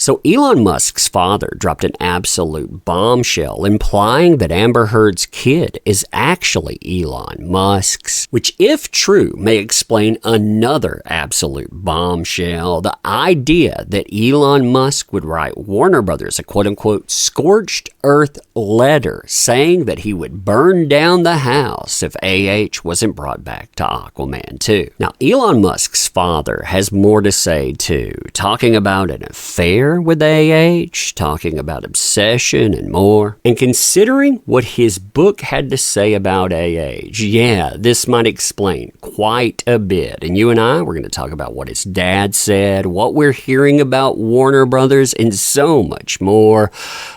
So Elon Musk's father dropped an absolute bombshell, implying that Amber Heard's kid is actually Elon Musk's, which, if true, may explain another absolute bombshell: the idea that Elon Musk would write Warner Brothers a quote-unquote scorched earth letter saying that he would burn down the house if AH wasn't brought back to Aquaman 2. Now, Elon Musk's father has more to say too, talking about an affair with AH, talking about obsession and more. And considering what his book had to say about AH, yeah, this might explain quite a bit. And you and I, we're going to talk about what his dad said, what we're hearing about Warner Brothers, and so much more.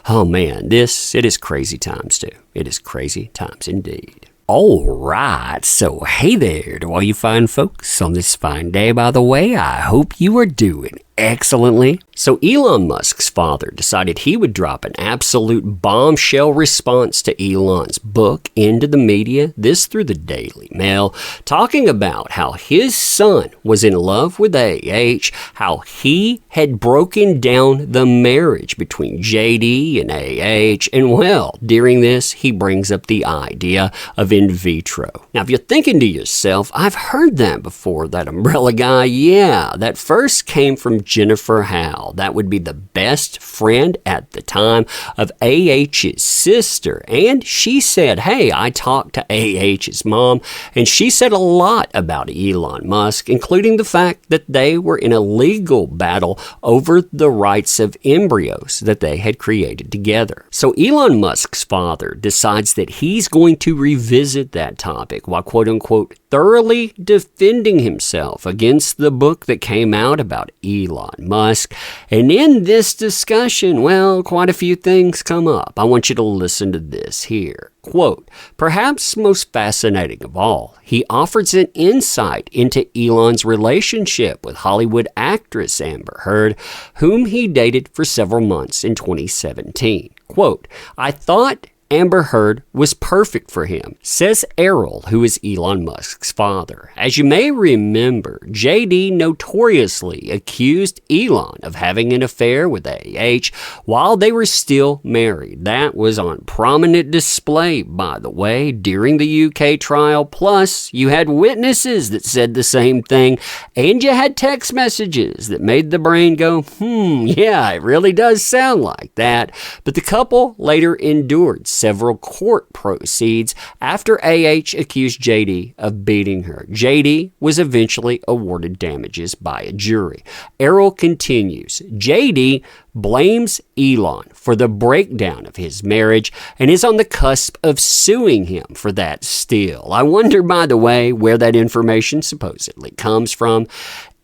Oh man, it is crazy times too. It is crazy times indeed. All right, so hey there to all you fine folks on this fine day. By the way, I hope you are doing excellently. So Elon Musk's father decided he would drop an absolute bombshell response to Elon's book into the media, this through the Daily Mail, talking about how his son was in love with AH, how he had broken down the marriage between JD and AH, and well, during this, he brings up the idea of in vitro. Now, if you're thinking to yourself, I've heard that before, that umbrella guy, yeah, that first came from Jennifer Howe. That would be the best friend at the time of AH's sister. And she said, hey, I talked to AH's mom, and she said a lot about Elon Musk, including the fact that they were in a legal battle over the rights of embryos that they had created together. So Elon Musk's father decides that he's going to revisit that topic while quote-unquote thoroughly defending himself against the book that came out about Elon Musk. And in this discussion, well, quite a few things come up. I want you to listen to this here. Quote, perhaps most fascinating of all, he offers an insight into Elon's relationship with Hollywood actress Amber Heard, whom he dated for several months in 2017. Quote, I thought Amber Heard was perfect for him, says Errol, who is Elon Musk's father. As you may remember, JD notoriously accused Elon of having an affair with AH while they were still married. That was on prominent display, by the way, during the UK trial. Plus, you had witnesses that said the same thing, and you had text messages that made the brain go, yeah, it really does sound like that. But the couple later endured several court proceeds after AH accused JD of beating her. JD was eventually awarded damages by a jury. Errol continues, JD blames Elon for the breakdown of his marriage and is on the cusp of suing him for that still. I wonder, by the way, where that information supposedly comes from.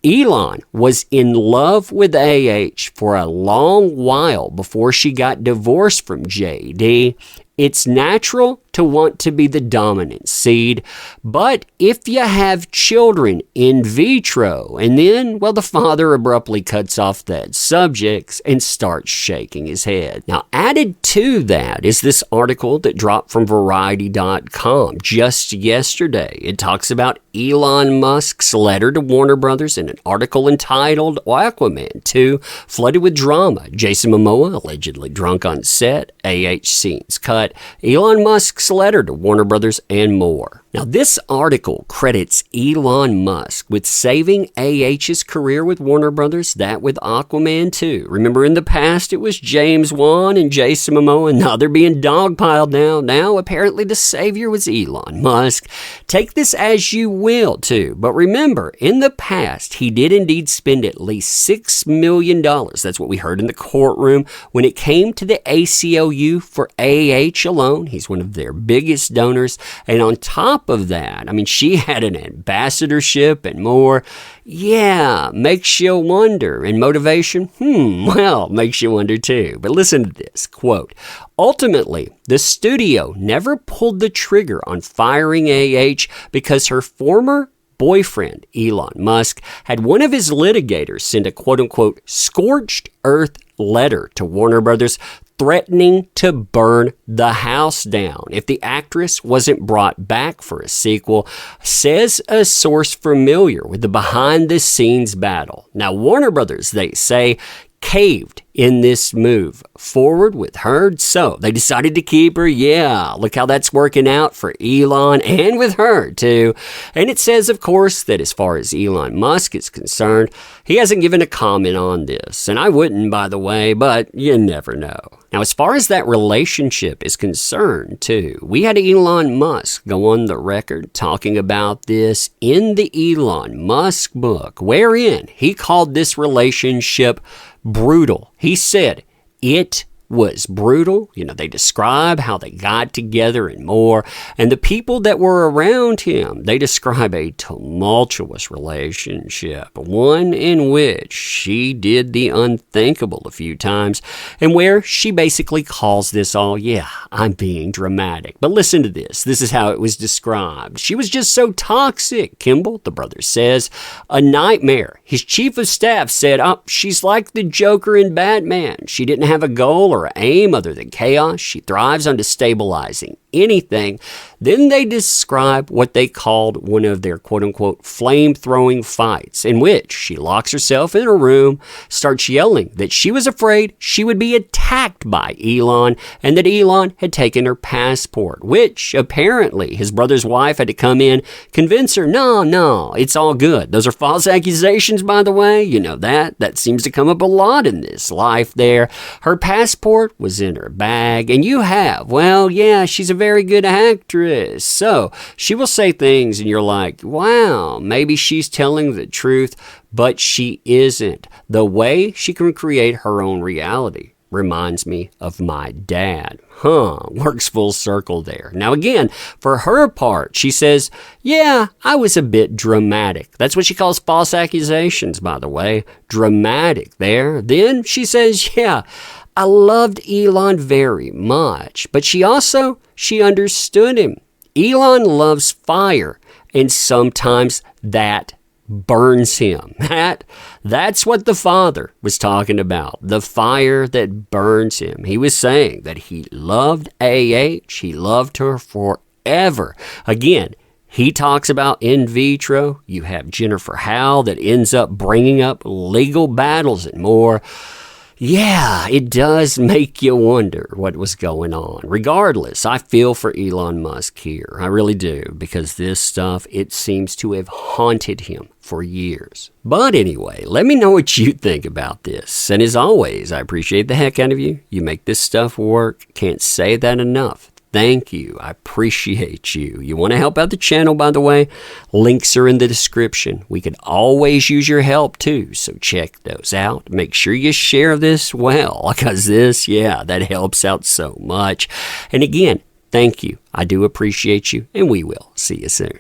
Elon was in love with AH for a long while before she got divorced from JD. It's natural to want to be the dominant seed, but if you have children in vitro, and then, well, the father abruptly cuts off that subject and starts shaking his head. Now, added to that is this article that dropped from Variety.com just yesterday. It talks about Elon Musk's letter to Warner Brothers in an article entitled Aquaman 2 Flooded with Drama. Jason Momoa allegedly drunk on set, AH scenes cut, Elon Musk's letter to Warner Brothers, and more. Now, this article credits Elon Musk with saving AH's career with Warner Brothers, that with Aquaman 2. Remember, in the past, it was James Wan and Jason Momoa, and now they're being dogpiled now. Now, apparently, the savior was Elon Musk. Take this as you will, too. But remember, in the past, he did indeed spend at least $6 million. That's what we heard in the courtroom when it came to the ACLU for AH alone. He's one of their biggest donors. And on top of that, I mean, she had an ambassadorship and more. Yeah, makes you wonder. And motivation? Well, makes you wonder too. But listen to this, quote, ultimately, the studio never pulled the trigger on firing AH because her former boyfriend, Elon Musk, had one of his litigators send a quote-unquote scorched earth letter to Warner Brothers threatening to burn the house down if the actress wasn't brought back for a sequel, says a source familiar with the behind-the-scenes battle. Now, Warner Brothers, they say, caved in this move forward with her, so they decided to keep her. Yeah, look how that's working out for Elon and with her too. And it says, of course, that as far as Elon Musk is concerned, he hasn't given a comment on this, and I wouldn't, by the way, but you never know. Now, as far as that relationship is concerned too, we had Elon Musk go on the record talking about this in the Elon Musk book, wherein he called this relationship brutal. He said it was brutal. They describe how they got together and more. And the people that were around him, they describe a tumultuous relationship, one in which she did the unthinkable a few times, and where she basically calls this all, yeah, I'm being dramatic. But listen to this. This is how it was described. She was just so toxic, Kimball, the brother says, a nightmare. His chief of staff said, she's like the Joker in Batman. She didn't have a goal or aim other than chaos. She thrives on destabilizing anything. Then they describe what they called one of their quote-unquote flame-throwing fights, in which she locks herself in a room, starts yelling that she was afraid she would be attacked by Elon, and that Elon had taken her passport, which apparently his brother's wife had to come in, convince her, no, it's all good. Those are false accusations, by the way. That seems to come up a lot in this life there. Her passport was in her bag, and she's a very good actress. So she will say things and you're like, wow, maybe she's telling the truth, but she isn't. The way she can create her own reality reminds me of my dad. Works full circle there. Now again, for her part, she says, yeah, I was a bit dramatic. That's what she calls false accusations, by the way. Dramatic there. Then she says, yeah, I loved Elon very much, but she understood him. Elon loves fire, and sometimes that burns him. That's what the father was talking about, the fire that burns him. He was saying that he loved AH, he loved her forever. Again, he talks about in vitro. You have Jennifer Howell that ends up bringing up legal battles and more. Yeah, it does make you wonder what was going on. Regardless, I feel for Elon Musk here. I really do, because this stuff, it seems to have haunted him for years. But anyway, let me know what you think about this. And as always, I appreciate the heck out of you. You make this stuff work. Can't say that enough. Thank you. I appreciate you. You want to help out the channel, by the way? Links are in the description. We could always use your help too, so check those out. Make sure you share this well, because that helps out so much. And again, thank you. I do appreciate you, and we will see you soon.